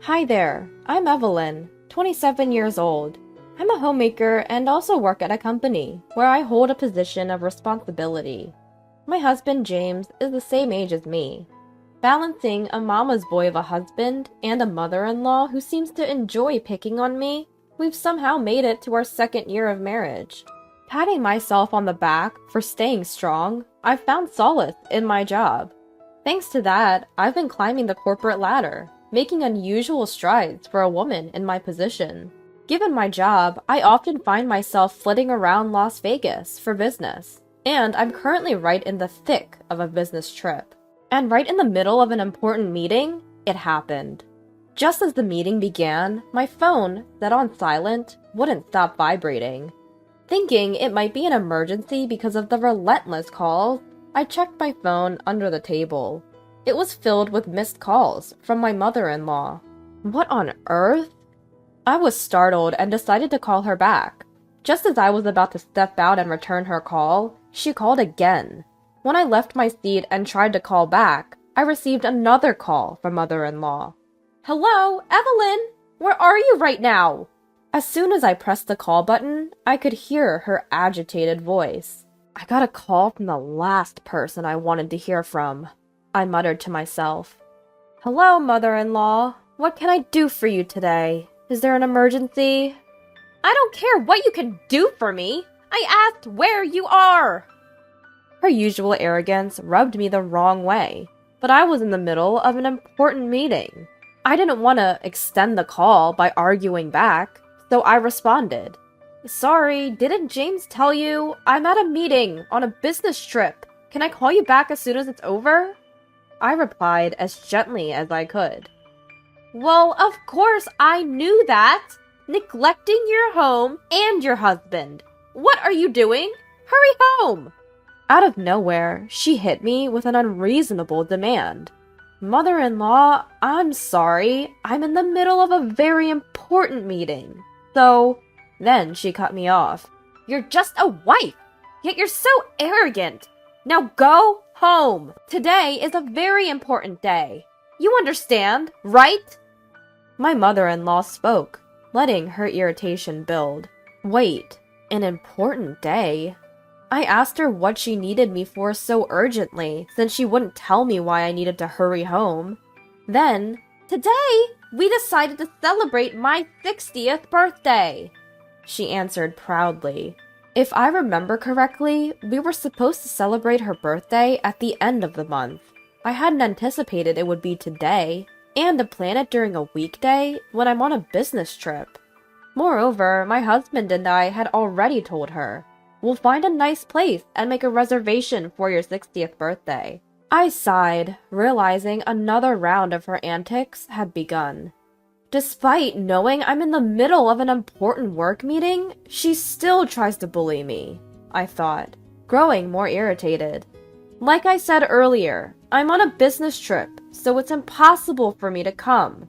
Hi there, I'm Evelyn, 27 years old. I'm a homemaker and also work at a company where I hold a position of responsibility. My husband James is the same age as me. Balancing a mama's boy of a husband and a mother-in-law who seems to enjoy picking on me, we've somehow made it to our second year of marriage. Patting myself on the back for staying strong, I've found solace in my job. Thanks to that, I've been climbing the corporate ladder, making unusual strides for a woman in my position. Given my job, I often find myself flitting around Las Vegas for business, and I'm currently right in the thick of a business trip. And right in the middle of an important meeting, it happened. Just as the meeting began, my phone, set on silent, wouldn't stop vibrating. Thinking it might be an emergency because of the relentless calls, I checked my phone under the table. It was filled with missed calls from my mother-in-law. What on earth? I was startled and decided to call her back. Just as I was about to step out and return her call, she called again. When I left my seat and tried to call back, I received another call from mother-in-law. "Hello, Evelyn! Where are you right now?" As soon as I pressed the call button, I could hear her agitated voice. "I got a call from the last person I wanted to hear from," I muttered to myself. "Hello, mother-in-law. What can I do for you today? Is there an emergency?" "I don't care what you can do for me. I asked where you are." Her usual arrogance rubbed me the wrong way, but I was in the middle of an important meeting. I didn't want to extend the call by arguing back, so I responded. "Sorry, didn't James tell you? I'm at a meeting on a business trip. Can I call you back as soon as it's over?" I replied as gently as I could. "Well, of course I knew that. Neglecting your home and your husband. What are you doing? Hurry home!" Out of nowhere, she hit me with an unreasonable demand. "Mother-in-law, I'm sorry. I'm in the middle of a very important meeting. So..." Then she cut me off. "You're just a wife, yet you're so arrogant. Now go home. Today is a very important day. You understand, right?" My mother-in-law spoke, letting her irritation build. Wait, an important day? I asked her what she needed me for so urgently, since she wouldn't tell me why I needed to hurry home. Then, "Today, we decided to celebrate my 60th birthday," she answered proudly. If I remember correctly, we were supposed to celebrate her birthday at the end of the month. I hadn't anticipated it would be today, and to plan it during a weekday when I'm on a business trip. Moreover, my husband and I had already told her, "We'll find a nice place and make a reservation for your 60th birthday." I sighed, realizing another round of her antics had begun. Despite knowing I'm in the middle of an important work meeting, she still tries to bully me, I thought, growing more irritated. Like I said earlier, I'm on a business trip, so it's impossible for me to come.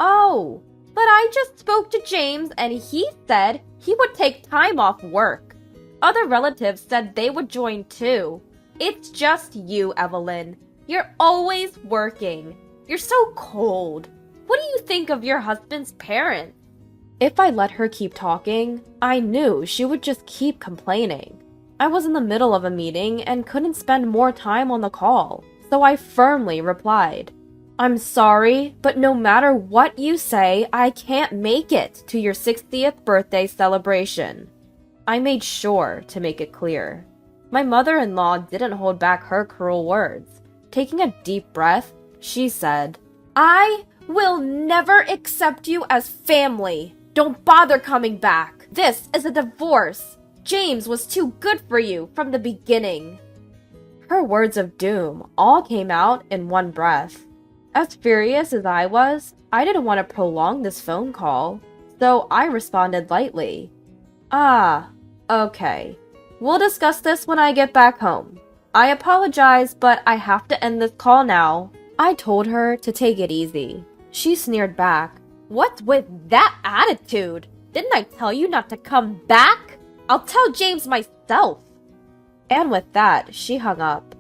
"Oh, but I just spoke to James and he said he would take time off work. Other relatives said they would join too. It's just you, Evelyn. You're always working. You're so cold. What do you think of your husband's parents?" If I let her keep talking, I knew she would just keep complaining. I was in the middle of a meeting and couldn't spend more time on the call, so I firmly replied, "I'm sorry, but no matter what you say, I can't make it to your 60th birthday celebration." I made sure to make it clear. My mother-in-law didn't hold back her cruel words. Taking a deep breath, she said, "I will never accept you as family. Don't bother coming back. This is a divorce. James was too good for you from the beginning." Her words of doom all came out in one breath. As furious as I was, I didn't want to prolong this phone call, so I responded lightly. "Ah, okay. We'll discuss this when I get back home. I apologize, but I have to end this call now." I told her to take it easy. She sneered back. "What's with that attitude? Didn't I tell you not to come back? I'll tell James myself." And with that, she hung up.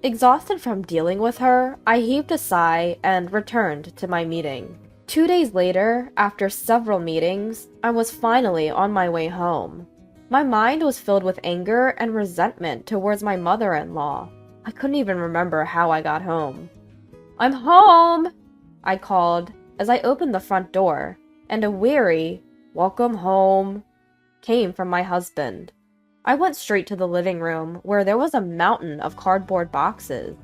Exhausted from dealing with her, I heaved a sigh and returned to my meeting. 2 days later, after several meetings, I was finally on my way home. My mind was filled with anger and resentment towards my mother-in-law. I couldn't even remember how I got home. "I'm home!" I called as I opened the front door, and a weary, "Welcome home," came from my husband. I went straight to the living room, where there was a mountain of cardboard boxes.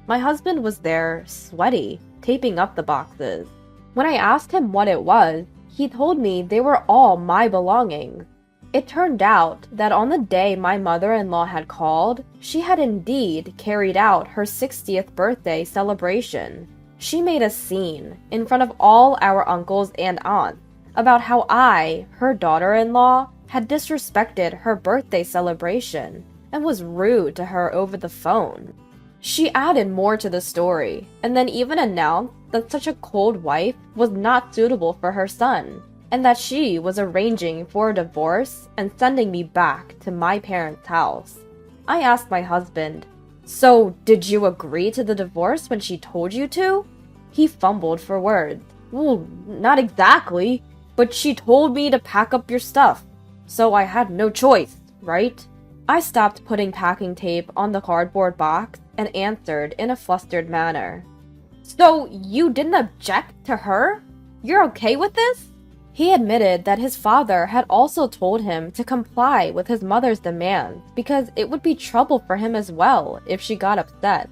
My husband was there, sweaty, taping up the boxes. When I asked him what it was, he told me they were all my belongings. It turned out that on the day my mother-in-law had called, she had indeed carried out her 60th birthday celebration. She made a scene in front of all our uncles and aunts about how I, her daughter-in-law, had disrespected her birthday celebration and was rude to her over the phone. She added more to the story, and then even announced that such a cold wife was not suitable for her son, and that she was arranging for a divorce and sending me back to my parents' house. I asked my husband, "So, did you agree to the divorce when she told you to?" He fumbled for words. "Well, not exactly, but she told me to pack up your stuff, so I had no choice, right?" I stopped putting packing tape on the cardboard box and answered in a flustered manner. "So you didn't object to her? You're okay with this?" He admitted that his father had also told him to comply with his mother's demands because it would be trouble for him as well if she got upset.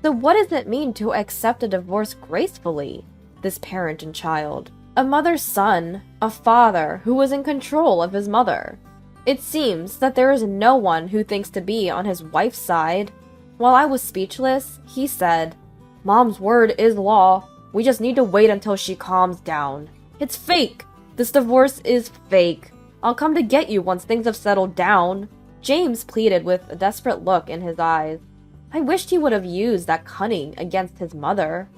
So what does it mean to accept a divorce gracefully? This parent and child. A mother's son, a father who was in control of his mother. It seems that there is no one who thinks to be on his wife's side. While I was speechless, he said, "Mom's word is law. We just need to wait until she calms down. It's fake. This divorce is fake. I'll come to get you once things have settled down." James pleaded with a desperate look in his eyes. I wished he would have used that cunning against his mother.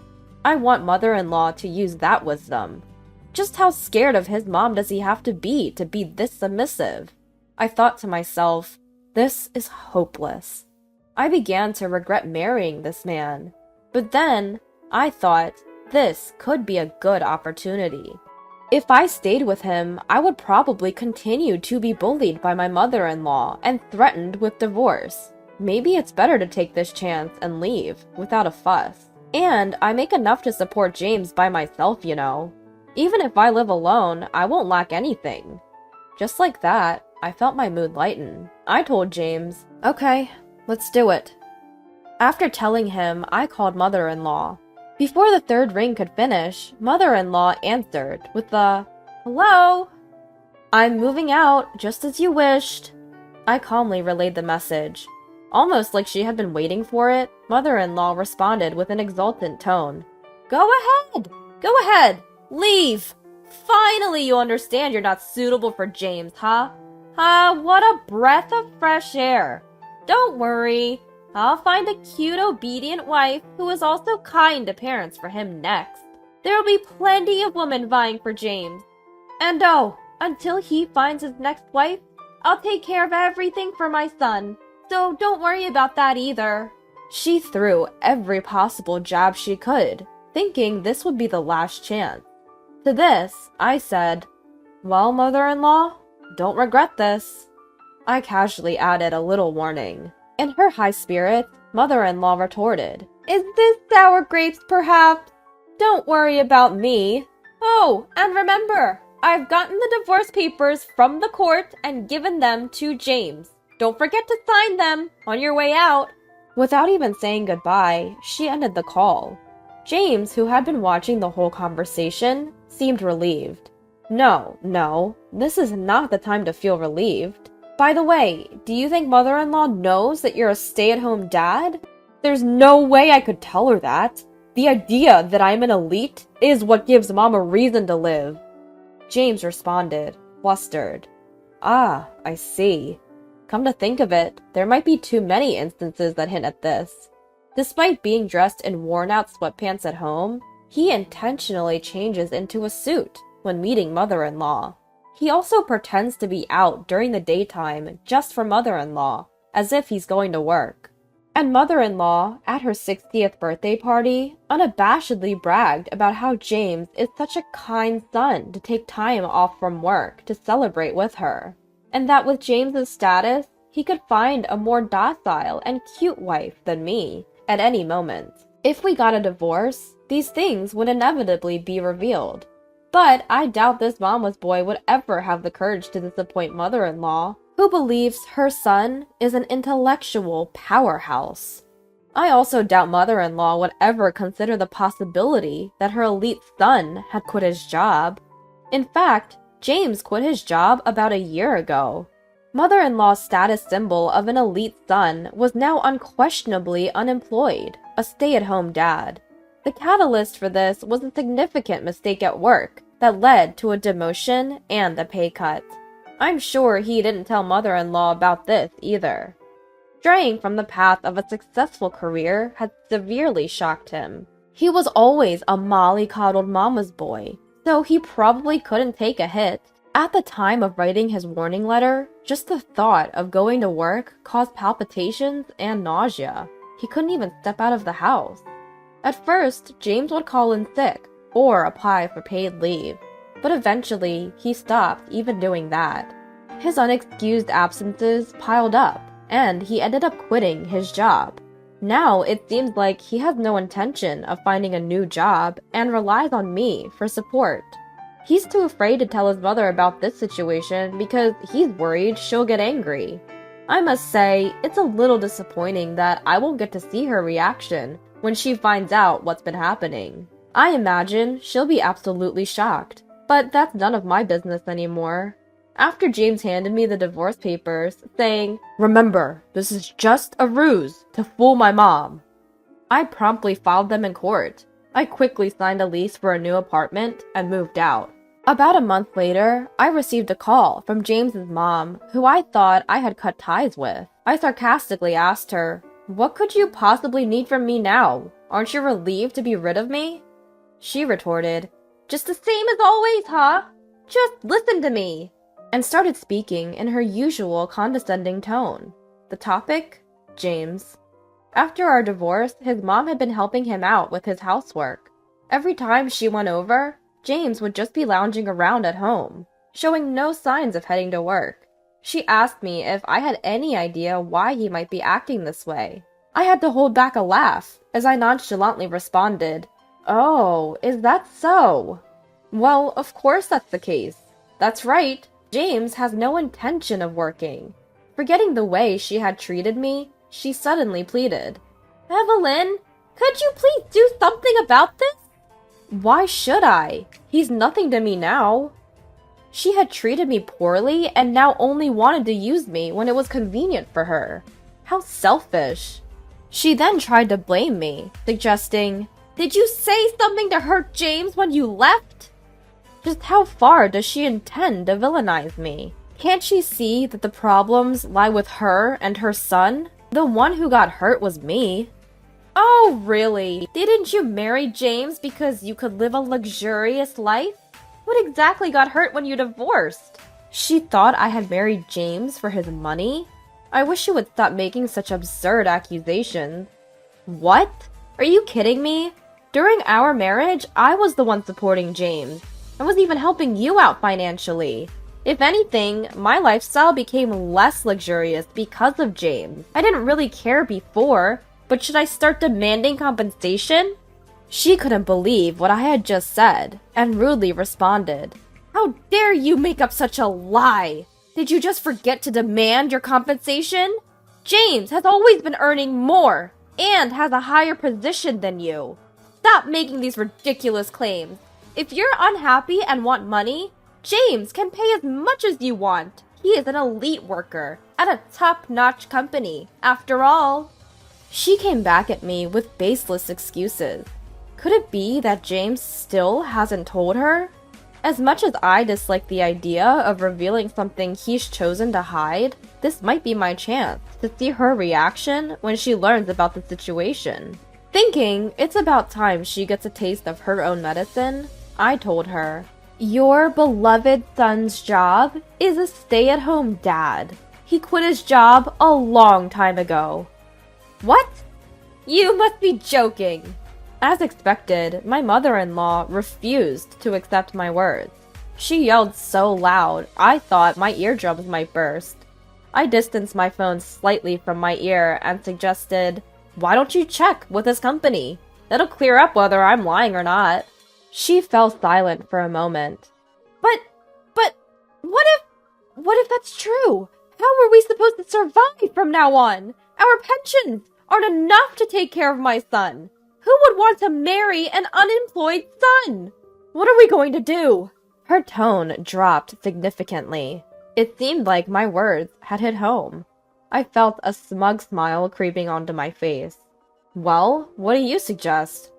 I want mother-in-law to use that wisdom. Just how scared of his mom does he have to be this submissive? I thought to myself, this is hopeless. I began to regret marrying this man. But then, I thought, this could be a good opportunity. If I stayed with him, I would probably continue to be bullied by my mother-in-law and threatened with divorce. Maybe it's better to take this chance and leave, without a fuss. And I make enough to support James by myself, you know. Even if I live alone, I won't lack anything. Just like that, I felt my mood lighten. I told James, "Okay, let's do it." After telling him, I called mother-in-law. Before the third ring could finish, mother-in-law answered with the, "Hello? I'm moving out, just as you wished." I calmly relayed the message. Almost like she had been waiting for it, mother-in-law responded with an exultant tone. Go ahead, leave! Finally you understand you're not suitable for James, huh? What a breath of fresh air. Don't worry, I'll find a cute, obedient wife who is also kind to parents for him next. There'll be plenty of women vying for James. And oh, until he finds his next wife, I'll take care of everything for my son. So don't worry about that either. She threw every possible jab she could, thinking this would be the last chance. To this, I said, "Well, mother-in-law, don't regret this." I casually added a little warning. In her high spirits, mother-in-law retorted, "Is this sour grapes, perhaps? Don't worry about me. Oh, and remember, I've gotten the divorce papers from the court and given them to James. Don't forget to sign them on your way out." Without even saying goodbye, she ended the call. James, who had been watching the whole conversation, seemed relieved. No, this is not the time to feel relieved. By the way, do you think mother-in-law knows that you're a stay-at-home dad? There's no way I could tell her that. The idea that I'm an elite is what gives mom a reason to live. James responded, flustered. Ah, I see. Come to think of it, there might be too many instances that hint at this. Despite being dressed in worn-out sweatpants at home, he intentionally changes into a suit when meeting mother-in-law. He also pretends to be out during the daytime just for mother-in-law, as if he's going to work. And mother-in-law, at her 60th birthday party, unabashedly bragged about how James is such a kind son to take time off from work to celebrate with her, and that with James's status, he could find a more docile and cute wife than me at any moment. If we got a divorce, these things would inevitably be revealed. But I doubt this mama's boy would ever have the courage to disappoint mother-in-law, who believes her son is an intellectual powerhouse. I also doubt mother-in-law would ever consider the possibility that her elite son had quit his job. In fact, James quit his job about a year ago. Mother-in-law's status symbol of an elite son was now unquestionably unemployed, a stay-at-home dad. The catalyst for this was a significant mistake at work that led to a demotion and a pay cut. I'm sure he didn't tell mother-in-law about this either. Straying from the path of a successful career had severely shocked him. He was always a mollycoddled mama's boy, so he probably couldn't take a hit. At the time of writing his warning letter, just the thought of going to work caused palpitations and nausea. He couldn't even step out of the house. At first, James would call in sick or apply for paid leave, but eventually he stopped even doing that. His unexcused absences piled up, and he ended up quitting his job. Now it seems like he has no intention of finding a new job and relies on me for support. He's too afraid to tell his mother about this situation because he's worried she'll get angry. I must say, it's a little disappointing that I won't get to see her reaction when she finds out what's been happening. I imagine she'll be absolutely shocked, but that's none of my business anymore. After James handed me the divorce papers, saying, "Remember, this is just a ruse to fool my mom," I promptly filed them in court. I quickly signed a lease for a new apartment and moved out. About a month later, I received a call from James's mom, who I thought I had cut ties with. I sarcastically asked her, "What could you possibly need from me now? Aren't you relieved to be rid of me?" She retorted, "Just the same as always, huh? Just listen to me," and started speaking in her usual condescending tone. The topic? James. After our divorce, his mom had been helping him out with his housework. Every time she went over, James would just be lounging around at home, showing no signs of heading to work. She asked me if I had any idea why he might be acting this way. I had to hold back a laugh as I nonchalantly responded, "Oh, is that so? Well, of course that's the case. That's right, James has no intention of working." Forgetting the way she had treated me, she suddenly pleaded, "Evelyn, could you please do something about this?" Why should I? He's nothing to me now. She had treated me poorly and now only wanted to use me when it was convenient for her. How selfish. She then tried to blame me, suggesting, "Did you say something to hurt James when you left?" Just how far does she intend to villainize me? Can't she see that the problems lie with her and her son? The one who got hurt was me. Oh, really? Didn't you marry James because you could live a luxurious life? What exactly got hurt when you divorced? She thought I had married James for his money? I wish she would stop making such absurd accusations. What? Are you kidding me? During our marriage, I was the one supporting James. I was even helping you out financially. If anything, my lifestyle became less luxurious because of James. I didn't really care before, but should I start demanding compensation? She couldn't believe what I had just said, and rudely responded, "How dare you make up such a lie? Did you just forget to demand your compensation? James has always been earning more, and has a higher position than you. Stop making these ridiculous claims. If you're unhappy and want money, James can pay as much as you want. He is an elite worker at a top-notch company, after all." She came back at me with baseless excuses. Could it be that James still hasn't told her? As much as I dislike the idea of revealing something he's chosen to hide, this might be my chance to see her reaction when she learns about the situation. Thinking it's about time she gets a taste of her own medicine, I told her, "Your beloved son's job is a stay-at-home dad. He quit his job a long time ago." What? You must be joking. As expected, my mother-in-law refused to accept my words. She yelled so loud, I thought my eardrums might burst. I distanced my phone slightly from my ear and suggested, "Why don't you check with his company? That'll clear up whether I'm lying or not." She fell silent for a moment. But, what if that's true? How are we supposed to survive from now on? Our pensions aren't enough to take care of my son. Who would want to marry an unemployed son? What are we going to do? Her tone dropped significantly. It seemed like my words had hit home. I felt a smug smile creeping onto my face. Well, what do you suggest?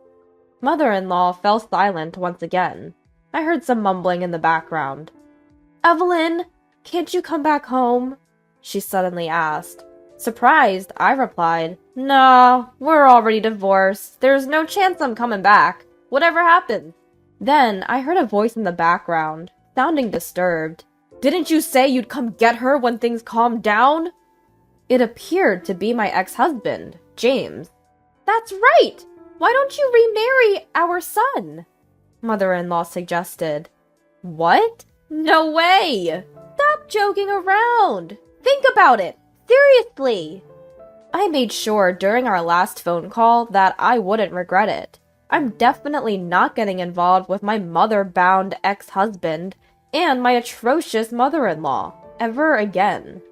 Mother-in-law fell silent once again. I heard some mumbling in the background. Evelyn, can't you come back home? She suddenly asked. Surprised, I replied, "No, we're already divorced. There's no chance I'm coming back. Whatever happens." Then I heard a voice in the background, sounding disturbed. "Didn't you say you'd come get her when things calmed down?" It appeared to be my ex-husband, James. "That's right! Why don't you remarry our son?" Mother-in-law suggested. What? No way! Stop joking around! Think about it! Seriously! I made sure during our last phone call that I wouldn't regret it. I'm definitely not getting involved with my mother-bound ex-husband and my atrocious mother-in-law ever again.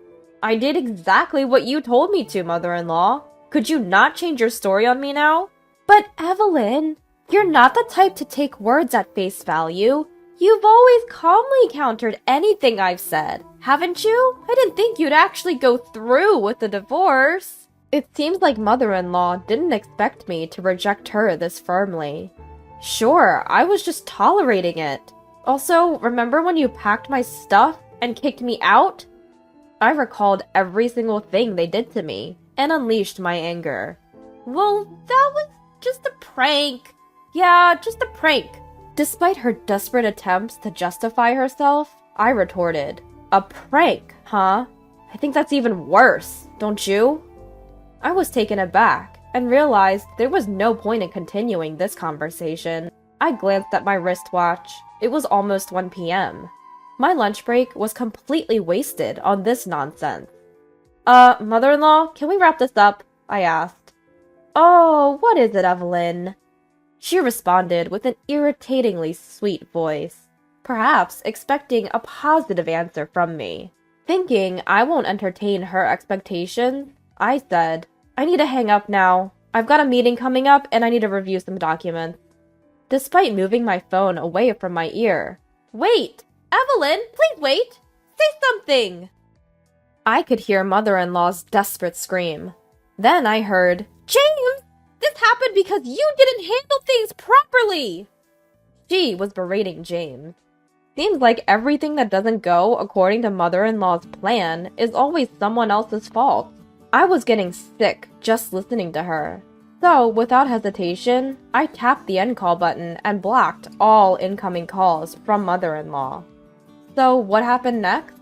I did exactly what you told me to, mother-in-law. Could you not change your story on me now? But Evelyn, you're not the type to take words at face value. You've always calmly countered anything I've said, haven't you? I didn't think you'd actually go through with the divorce. It seems like mother-in-law didn't expect me to reject her this firmly. Sure, I was just tolerating it. Also, remember when you packed my stuff and kicked me out? I recalled every single thing they did to me and unleashed my anger. Well, that was just a prank. Yeah, just a prank. Despite her desperate attempts to justify herself, I retorted, "A prank, huh? I think that's even worse, don't you?" I was taken aback and realized there was no point in continuing this conversation. I glanced at my wristwatch. It was almost 1 p.m. My lunch break was completely wasted on this nonsense. Mother-in-law, can we wrap this up?" I asked. "Oh, what is it, Evelyn?" She responded with an irritatingly sweet voice, perhaps expecting a positive answer from me. Thinking I won't entertain her expectations, I said, "I need to hang up now. I've got a meeting coming up and I need to review some documents." Despite moving my phone away from my ear. "Wait! Evelyn, please wait! Say something!" I could hear mother-in-law's desperate scream. Then I heard, "James! This happened because you didn't handle things properly!" She was berating James. Seems like everything that doesn't go according to mother-in-law's plan is always someone else's fault. I was getting sick just listening to her. So, without hesitation, I tapped the end call button and blocked all incoming calls from mother-in-law. So, what happened next?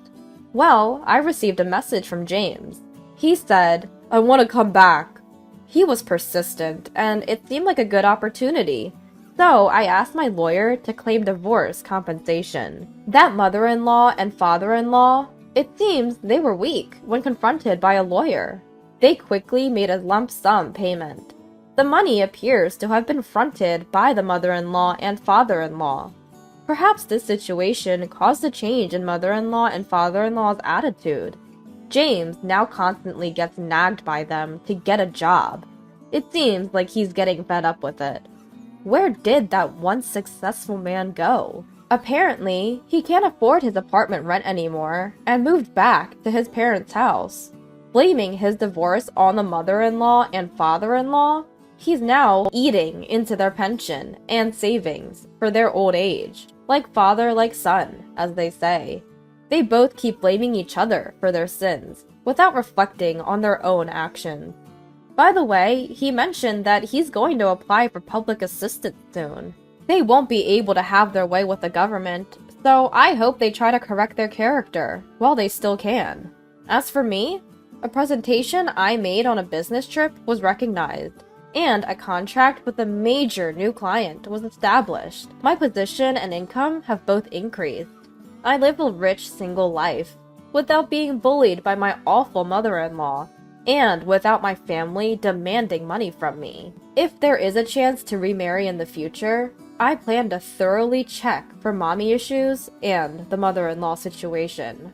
Well, I received a message from James. He said, "I want to come back." He was persistent, and it seemed like a good opportunity. So I asked my lawyer to claim divorce compensation. That mother-in-law and father-in-law, it seems they were weak when confronted by a lawyer. They quickly made a lump sum payment. The money appears to have been fronted by the mother-in-law and father-in-law. Perhaps this situation caused a change in mother-in-law and father-in-law's attitude. James now constantly gets nagged by them to get a job. It seems like he's getting fed up with it. Where did that once successful man go? Apparently, he can't afford his apartment rent anymore and moved back to his parents' house. Blaming his divorce on the mother-in-law and father-in-law, he's now eating into their pension and savings for their old age. Like father, like son, as they say. They both keep blaming each other for their sins, without reflecting on their own actions. By the way, he mentioned that he's going to apply for public assistance soon. They won't be able to have their way with the government, so I hope they try to correct their character while they still can. As for me, A presentation I made on a business trip was recognized, and a contract with a major new client was established. My position and income have both increased. I live a rich single life, without being bullied by my awful mother-in-law, and without my family demanding money from me. If there is a chance to remarry in the future, I plan to thoroughly check for mommy issues and the mother-in-law situation.